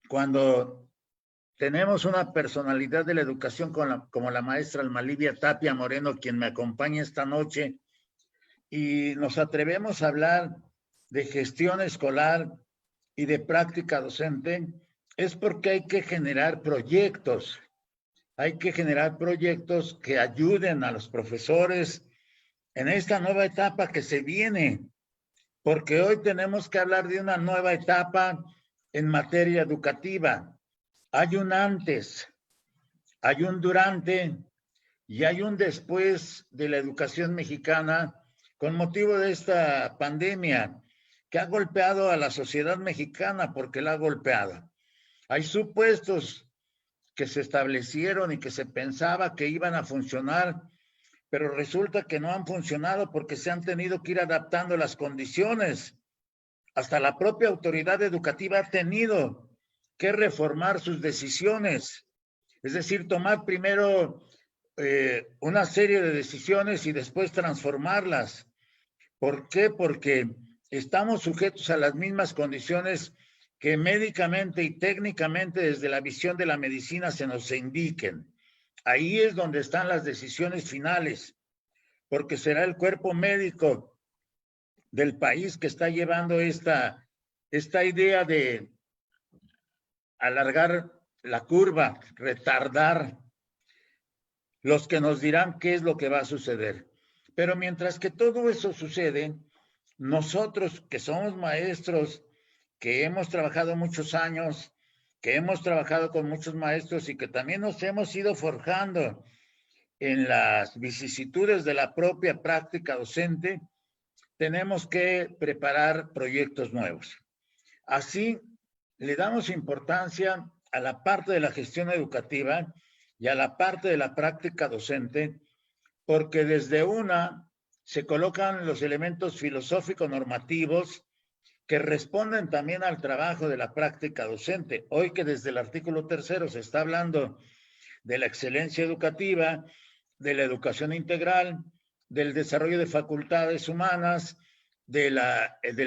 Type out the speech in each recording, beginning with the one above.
cuando tenemos una personalidad de la educación como la maestra Alma Livia Tapia Moreno, quien me acompaña esta noche, y nos atrevemos a hablar de gestión escolar y de práctica docente, es porque hay que generar proyectos. Hay que generar proyectos que ayuden a los profesores en esta nueva etapa que se viene, porque hoy tenemos que hablar de una nueva etapa en materia educativa. Hay un antes, hay un durante y hay un después de la educación mexicana con motivo de esta pandemia que ha golpeado a la sociedad mexicana porque la ha golpeado. Hay supuestos que se establecieron y que se pensaba que iban a funcionar, pero resulta que no han funcionado porque se han tenido que ir adaptando las condiciones. Hasta la propia autoridad educativa ha tenido que reformar sus decisiones, es decir, tomar primero una serie de decisiones y después transformarlas. ¿Por qué? Porque estamos sujetos a las mismas condiciones que médicamente y técnicamente desde la visión de la medicina se nos indiquen. Ahí es donde están las decisiones finales, porque será el cuerpo médico del país que está llevando esta idea de alargar la curva, retardar, los que nos dirán qué es lo que va a suceder. Pero mientras que todo eso sucede, nosotros que somos maestros, que hemos trabajado muchos años, que hemos trabajado con muchos maestros y que también nos hemos ido forjando en las vicisitudes de la propia práctica docente, tenemos que preparar proyectos nuevos. Así, le damos importancia a la parte de la gestión educativa y a la parte de la práctica docente, porque desde una se colocan los elementos filosóficos normativos que responden también al trabajo de la práctica docente. Hoy que desde el artículo 3 se está hablando de la excelencia educativa, de la educación integral, del desarrollo de facultades humanas, del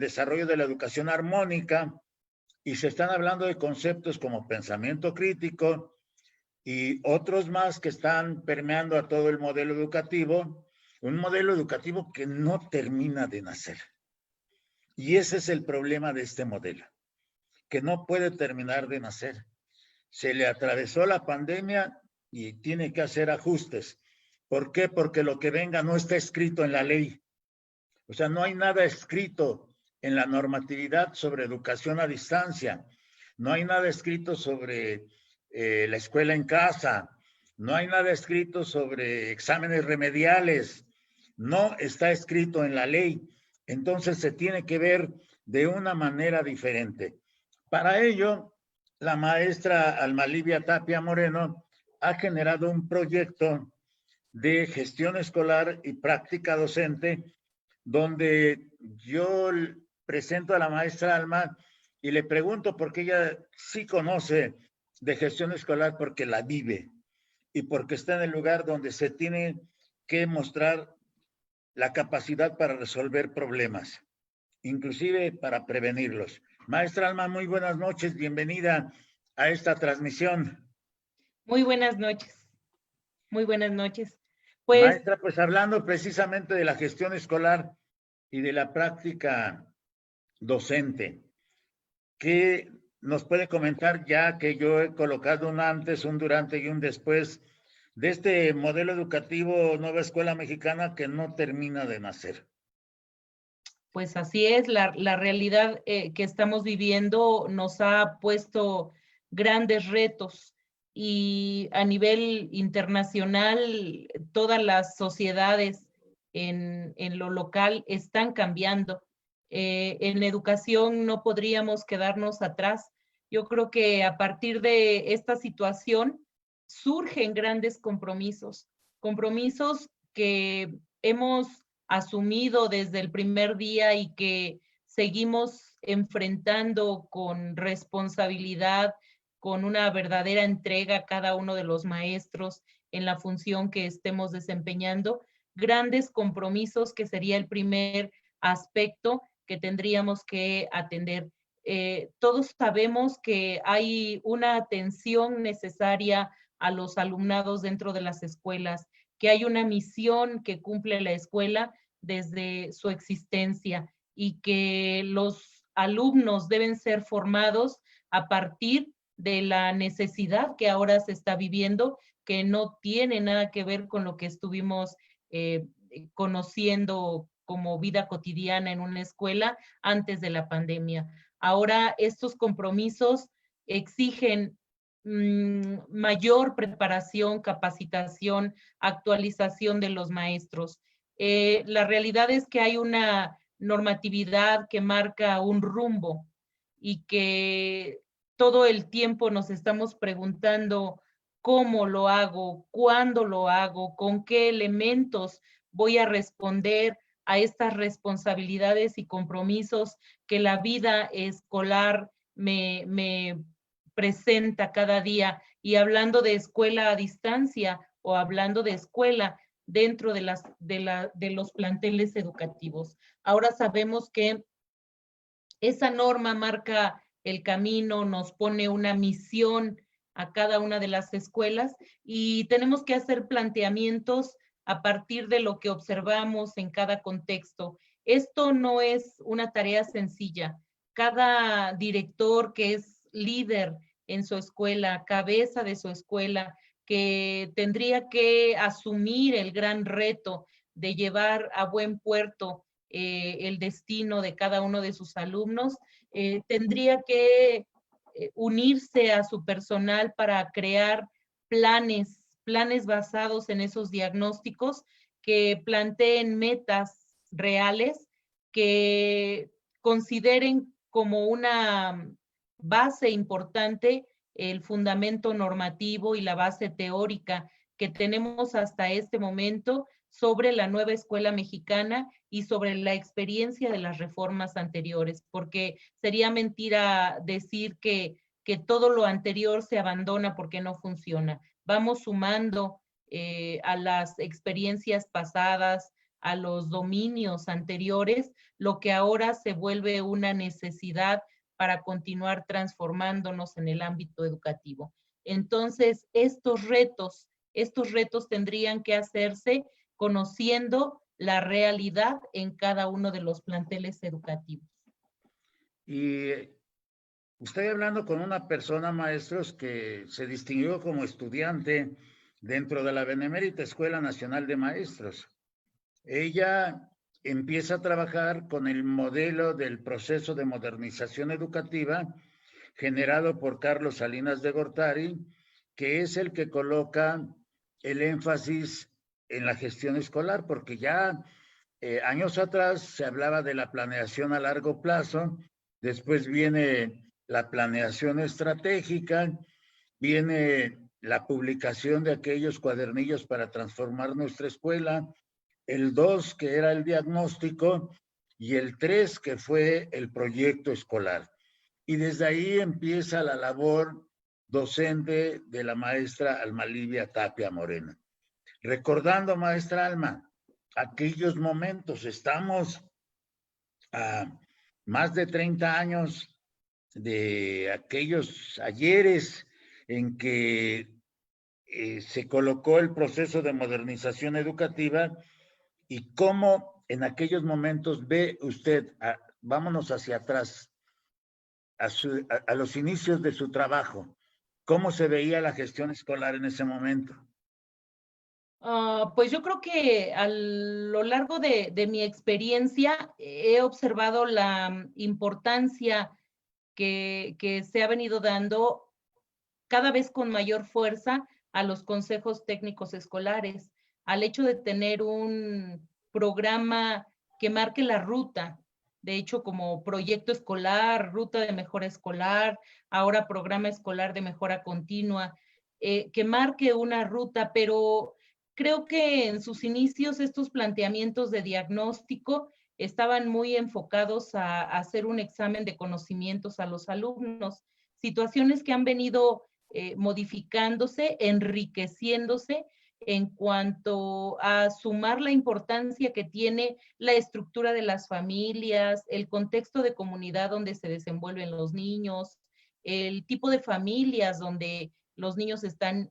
desarrollo de la educación armónica, y se están hablando de conceptos como pensamiento crítico y otros más que están permeando a todo el modelo educativo, un modelo educativo que no termina de nacer. Y ese es el problema de este modelo, que no puede terminar de nacer. Se le atravesó la pandemia y tiene que hacer ajustes. ¿Por qué? Porque lo que venga no está escrito en la ley. O sea, no hay nada escrito en la normatividad sobre educación a distancia. No hay nada escrito sobre la escuela en casa. No hay nada escrito sobre exámenes remediales. No está escrito en la ley. Entonces se tiene que ver de una manera diferente. Para ello, la maestra Alma Livia Tapia Moreno ha generado un proyecto de gestión escolar y práctica docente donde yo presento a la maestra Alma y le pregunto porque ella sí conoce de gestión escolar porque la vive y porque está en el lugar donde se tiene que mostrar la capacidad para resolver problemas, inclusive para prevenirlos. Maestra Alma, muy buenas noches, bienvenida a esta transmisión. Muy buenas noches, muy buenas noches. Pues, Maestra, pues hablando precisamente de la gestión escolar y de la práctica docente, ¿qué nos puede comentar ya que yo he colocado un antes, un durante y un después de este modelo educativo Nueva Escuela Mexicana que no termina de nacer? pues así es, la realidad que estamos viviendo nos ha puesto grandes retos y a nivel internacional todas las sociedades en lo local están cambiando. En educación no podríamos quedarnos atrás. Yo creo que a partir de esta situación surgen grandes compromisos, compromisos que hemos asumido desde el primer día y que seguimos enfrentando con responsabilidad, con una verdadera entrega cada uno de los maestros en la función que estemos desempeñando, grandes compromisos que sería el primer aspecto que tendríamos que atender. todos sabemos que hay una atención necesaria a los alumnados dentro de las escuelas, que hay una misión que cumple la escuela desde su existencia y que los alumnos deben ser formados a partir de la necesidad que ahora se está viviendo, que no tiene nada que ver con lo que estuvimos conociendo como vida cotidiana en una escuela antes de la pandemia. Ahora estos compromisos exigen mayor preparación, capacitación, actualización de los maestros. La realidad es que hay una normatividad que marca un rumbo y que todo el tiempo nos estamos preguntando cómo lo hago, cuándo lo hago, con qué elementos voy a responder a estas responsabilidades y compromisos que la vida escolar me presenta cada día. Y hablando de escuela a distancia o hablando de escuela dentro de los planteles educativos. Ahora sabemos que esa norma marca el camino, nos pone una misión a cada una de las escuelas y tenemos que hacer planteamientos a partir de lo que observamos en cada contexto. Esto no es una tarea sencilla. Cada director que es líder en su escuela, cabeza de su escuela, que tendría que asumir el gran reto de llevar a buen puerto el destino de cada uno de sus alumnos, tendría que unirse a su personal para crear planes basados en esos diagnósticos que planteen metas reales, que consideren como una base importante el fundamento normativo y la base teórica que tenemos hasta este momento sobre la nueva escuela mexicana y sobre la experiencia de las reformas anteriores, porque sería mentira decir que todo lo anterior se abandona porque no funciona. Vamos sumando a las experiencias pasadas, a los dominios anteriores, lo que ahora se vuelve una necesidad para continuar transformándonos en el ámbito educativo. Entonces, estos retos tendrían que hacerse conociendo la realidad en cada uno de los planteles educativos. Y estoy hablando con una persona, maestros, que se distinguió como estudiante dentro de la Benemérita Escuela Nacional de Maestros. Ella empieza a trabajar con el modelo del proceso de modernización educativa generado por Carlos Salinas de Gortari, que es el que coloca el énfasis en la gestión escolar, porque ya años atrás se hablaba de la planeación a largo plazo, después viene la planeación estratégica, viene la publicación de aquellos cuadernillos para transformar nuestra escuela, el 2 que era el diagnóstico y el 3 que fue el proyecto escolar. Y desde ahí empieza la labor docente de la maestra Alma Livia Tapia Morena. Recordando, maestra Alma, aquellos momentos, estamos a más de 30 años de aquellos ayeres en que se colocó el proceso de modernización educativa y cómo en aquellos momentos ve usted, vámonos hacia atrás, a los inicios de su trabajo, ¿cómo se veía la gestión escolar en ese momento? Pues yo creo que a lo largo de mi experiencia he observado la importancia que se ha venido dando cada vez con mayor fuerza a los consejos técnicos escolares, al hecho de tener un programa que marque la ruta, de hecho como proyecto escolar, ruta de mejora escolar, ahora programa escolar de mejora continua, que marque una ruta, pero creo que en sus inicios estos planteamientos de diagnóstico estaban muy enfocados a hacer un examen de conocimientos a los alumnos, situaciones que han venido modificándose, enriqueciéndose en cuanto a sumar la importancia que tiene la estructura de las familias, el contexto de comunidad donde se desenvuelven los niños, el tipo de familias donde los niños están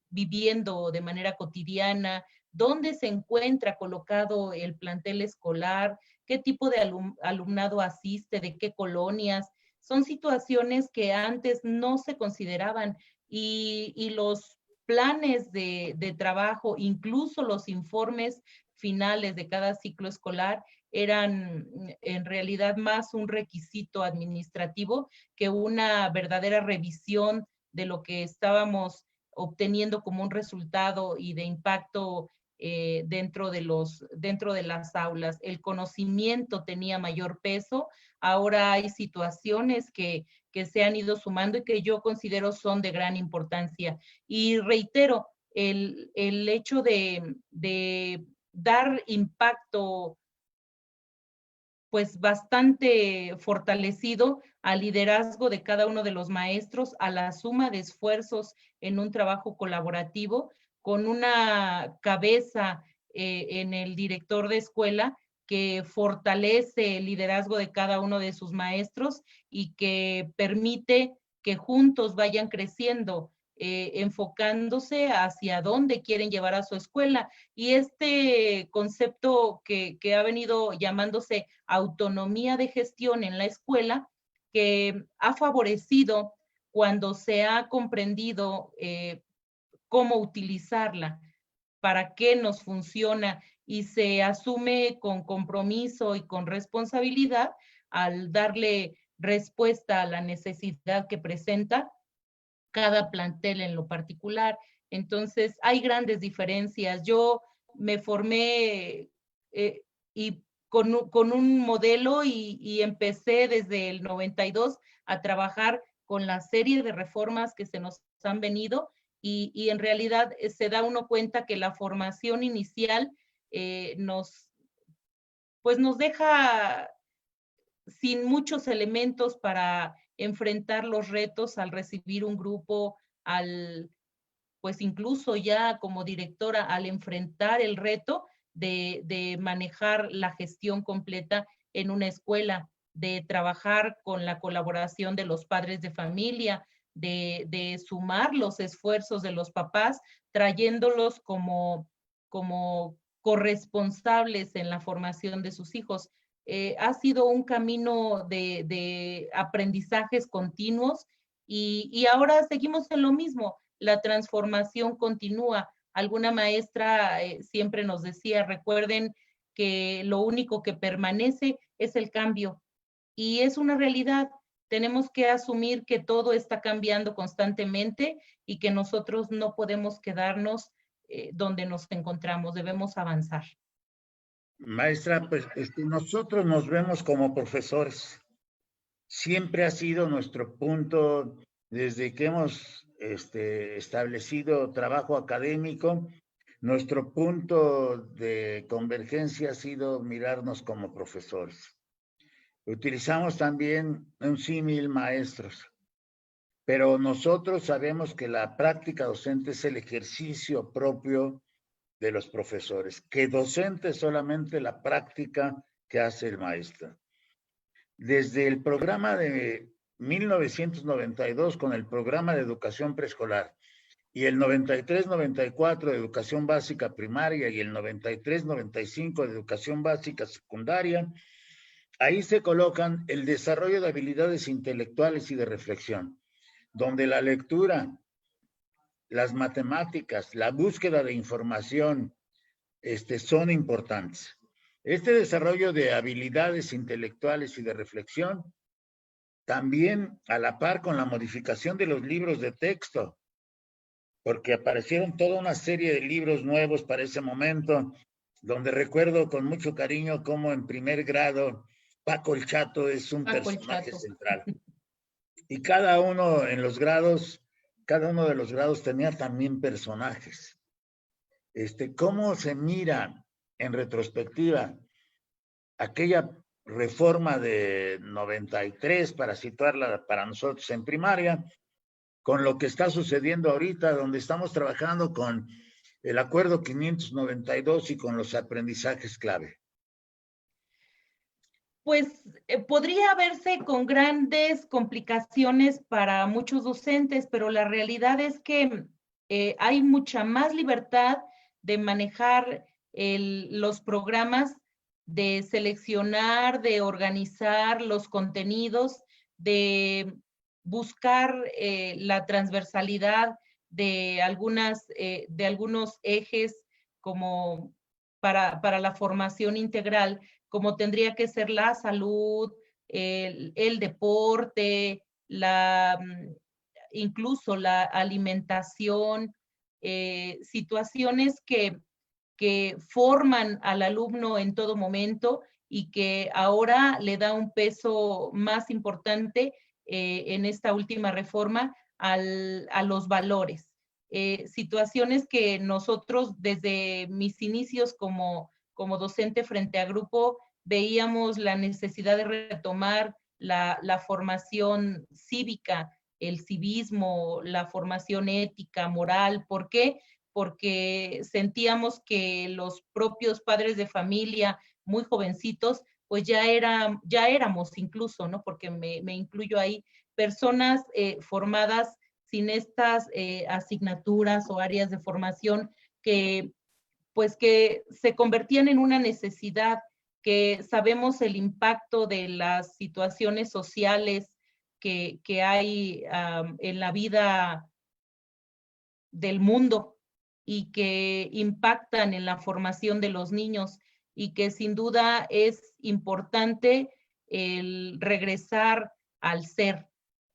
viviendo de manera cotidiana, dónde se encuentra colocado el plantel escolar, qué tipo de alumnado asiste, de qué colonias. Son situaciones que antes no se consideraban y los planes de trabajo, incluso los informes finales de cada ciclo escolar, eran en realidad más un requisito administrativo que una verdadera revisión de lo que estábamos obteniendo como un resultado y de impacto dentro de las aulas. El conocimiento tenía mayor peso. Ahora hay situaciones que se han ido sumando y que yo considero son de gran importancia. Y reitero, el hecho de dar impacto pues bastante fortalecido al liderazgo de cada uno de los maestros, a la suma de esfuerzos en un trabajo colaborativo, con una cabeza en el director de escuela que fortalece el liderazgo de cada uno de sus maestros y que permite que juntos vayan creciendo, enfocándose hacia dónde quieren llevar a su escuela. Y este concepto que ha venido llamándose autonomía de gestión en la escuela, que ha favorecido cuando se ha comprendido cómo utilizarla, para qué nos funciona y se asume con compromiso y con responsabilidad al darle respuesta a la necesidad que presenta cada plantel en lo particular. Entonces, hay grandes diferencias. Yo me formé y con un modelo y empecé desde el 92 a trabajar con la serie de reformas que se nos han venido y en realidad se da uno cuenta que la formación inicial pues nos deja sin muchos elementos para enfrentar los retos al recibir un grupo, pues incluso ya como directora, al enfrentar el reto de manejar la gestión completa en una escuela, de trabajar con la colaboración de los padres de familia, de sumar los esfuerzos de los papás, trayéndolos como corresponsables en la formación de sus hijos. Ha sido un camino de aprendizajes continuos y ahora seguimos en lo mismo. La transformación continúa. Alguna maestra siempre nos decía, recuerden que lo único que permanece es el cambio. Y es una realidad. Tenemos que asumir que todo está cambiando constantemente y que nosotros no podemos quedarnos donde nos encontramos, debemos avanzar. Maestra, pues nosotros nos vemos como profesores. Siempre ha sido nuestro punto, desde que hemos establecido trabajo académico, nuestro punto de convergencia ha sido mirarnos como profesores. Utilizamos también un símil maestros, pero nosotros sabemos que la práctica docente es el ejercicio propio de los profesores, que docente es solamente la práctica que hace el maestro. Desde el programa de 1992 con el programa de educación preescolar y el 93-94 de educación básica primaria y el 93-95 de educación básica secundaria, ahí se colocan el desarrollo de habilidades intelectuales y de reflexión, donde la lectura, las matemáticas, la búsqueda de información son importantes. Este desarrollo de habilidades intelectuales y de reflexión, también a la par con la modificación de los libros de texto, porque aparecieron toda una serie de libros nuevos para ese momento, donde recuerdo con mucho cariño cómo en primer grado Paco el Chato es un personaje central. Y cada uno de los grados tenía también personajes. ¿Cómo se mira en retrospectiva aquella reforma de 93 para situarla para nosotros en primaria con lo que está sucediendo ahorita, donde estamos trabajando con el Acuerdo 592 y con los aprendizajes clave? Pues podría verse con grandes complicaciones para muchos docentes, pero la realidad es que hay mucha más libertad de manejar los programas, de seleccionar, de organizar los contenidos, de buscar la transversalidad de algunos ejes como para la formación integral, como tendría que ser la salud, el deporte, incluso la alimentación, situaciones que forman al alumno en todo momento y que ahora le da un peso más importante en esta última reforma a los valores. Situaciones que nosotros desde mis inicios como docente frente a grupo veíamos la necesidad de retomar la formación cívica, el civismo, la formación ética, moral. ¿Por qué? Porque sentíamos que los propios padres de familia, muy jovencitos, pues ya éramos incluso, ¿no? Porque me incluyo ahí, personas formadas sin estas asignaturas o áreas de formación que se convertían en una necesidad, que sabemos el impacto de las situaciones sociales que hay en la vida del mundo y que impactan en la formación de los niños, y que sin duda es importante el regresar al ser,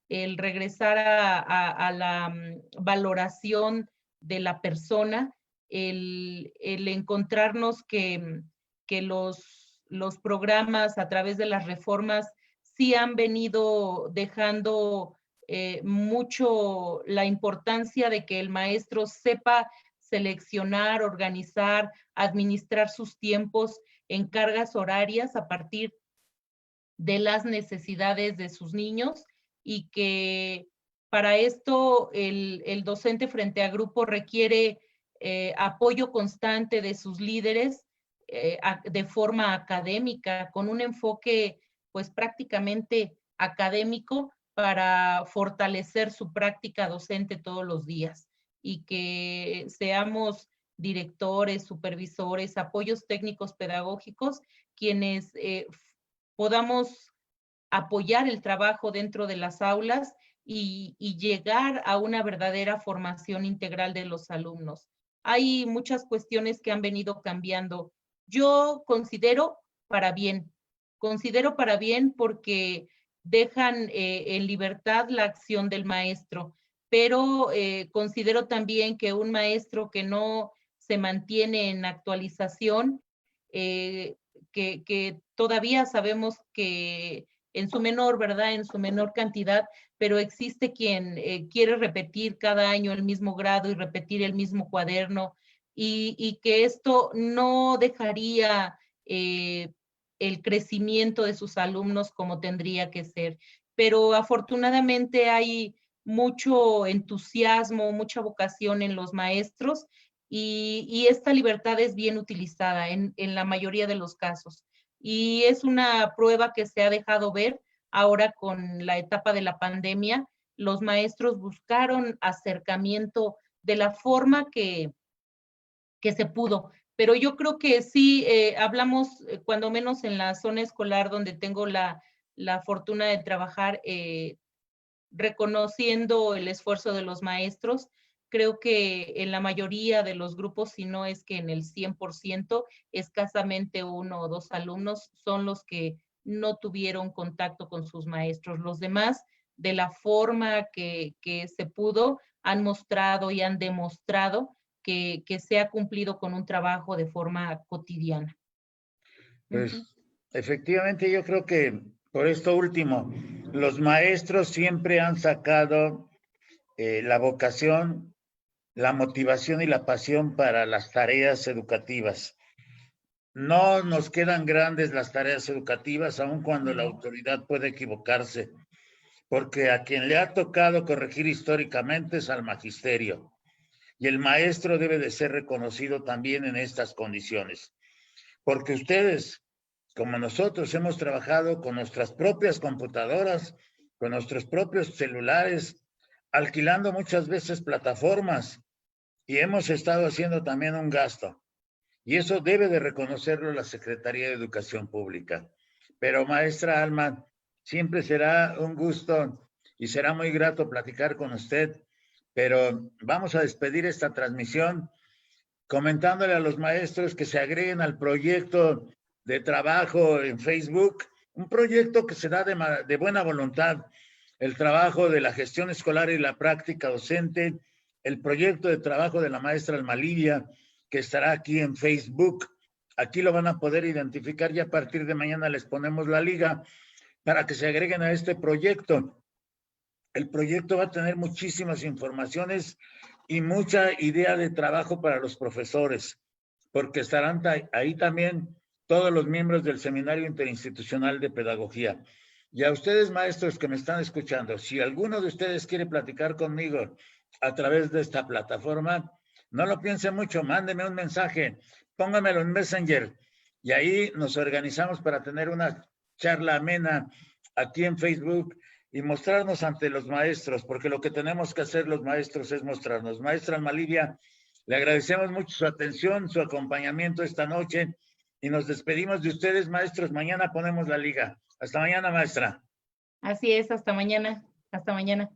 el regresar a la valoración de la persona, el encontrarnos que los programas a través de las reformas sí han venido dejando mucho la importancia de que el maestro sepa seleccionar, organizar, administrar sus tiempos en cargas horarias a partir de las necesidades de sus niños, y que para esto el docente frente a grupo requiere apoyo constante de sus líderes de forma académica, con un enfoque pues prácticamente académico para fortalecer su práctica docente todos los días, y que seamos directores, supervisores, apoyos técnicos pedagógicos, quienes podamos apoyar el trabajo dentro de las aulas y llegar a una verdadera formación integral de los alumnos. Hay muchas cuestiones que han venido cambiando. Yo considero para bien porque dejan en libertad la acción del maestro, pero considero también que un maestro que no se mantiene en actualización, que todavía sabemos que en su menor, ¿verdad? En su menor cantidad, pero existe quien quiere repetir cada año el mismo grado y repetir el mismo cuaderno, y que esto no dejaría el crecimiento de sus alumnos como tendría que ser. Pero afortunadamente hay mucho entusiasmo, mucha vocación en los maestros, y esta libertad es bien utilizada en la mayoría de los casos. Y es una prueba que se ha dejado ver ahora con la etapa de la pandemia. Los maestros buscaron acercamiento de la forma que se pudo. Pero yo creo que sí, hablamos, cuando menos en la zona escolar donde tengo la fortuna de trabajar, reconociendo el esfuerzo de los maestros. Creo que en la mayoría de los grupos, si no es que en el 100%, escasamente 1 o 2 alumnos son los que no tuvieron contacto con sus maestros. Los demás, de la forma que se pudo, han mostrado y han demostrado que se ha cumplido con un trabajo de forma cotidiana. Pues efectivamente yo creo que por esto último, los maestros siempre han sacado la vocación, la motivación y la pasión para las tareas educativas. No nos quedan grandes las tareas educativas, aun cuando la autoridad puede equivocarse, porque a quien le ha tocado corregir históricamente es al magisterio, y el maestro debe de ser reconocido también en estas condiciones, porque ustedes, como nosotros, hemos trabajado con nuestras propias computadoras, con nuestros propios celulares, alquilando muchas veces plataformas, y hemos estado haciendo también un gasto. Y eso debe de reconocerlo la Secretaría de Educación Pública. Pero maestra Alma, siempre será un gusto y será muy grato platicar con usted, pero vamos a despedir esta transmisión comentándole a los maestros que se agreguen al proyecto de trabajo en Facebook, un proyecto que se da de buena voluntad, el trabajo de la gestión escolar y la práctica docente, el proyecto de trabajo de la maestra Alma Lidia, que estará aquí en Facebook. Aquí lo van a poder identificar y a partir de mañana les ponemos la liga para que se agreguen a este proyecto. El proyecto va a tener muchísimas informaciones y mucha idea de trabajo para los profesores, porque estarán ahí también todos los miembros del Seminario Interinstitucional de Pedagogía. Y a ustedes, maestros que me están escuchando, si alguno de ustedes quiere platicar conmigo a través de esta plataforma, no lo piense mucho, mándeme un mensaje, póngamelo en Messenger y ahí nos organizamos para tener una charla amena aquí en Facebook y mostrarnos ante los maestros, porque lo que tenemos que hacer los maestros es mostrarnos. Maestra Alma Lidia, le agradecemos mucho su atención, su acompañamiento esta noche y nos despedimos de ustedes, maestros. Mañana ponemos la liga. Hasta mañana, maestra. Así es, hasta mañana. Hasta mañana.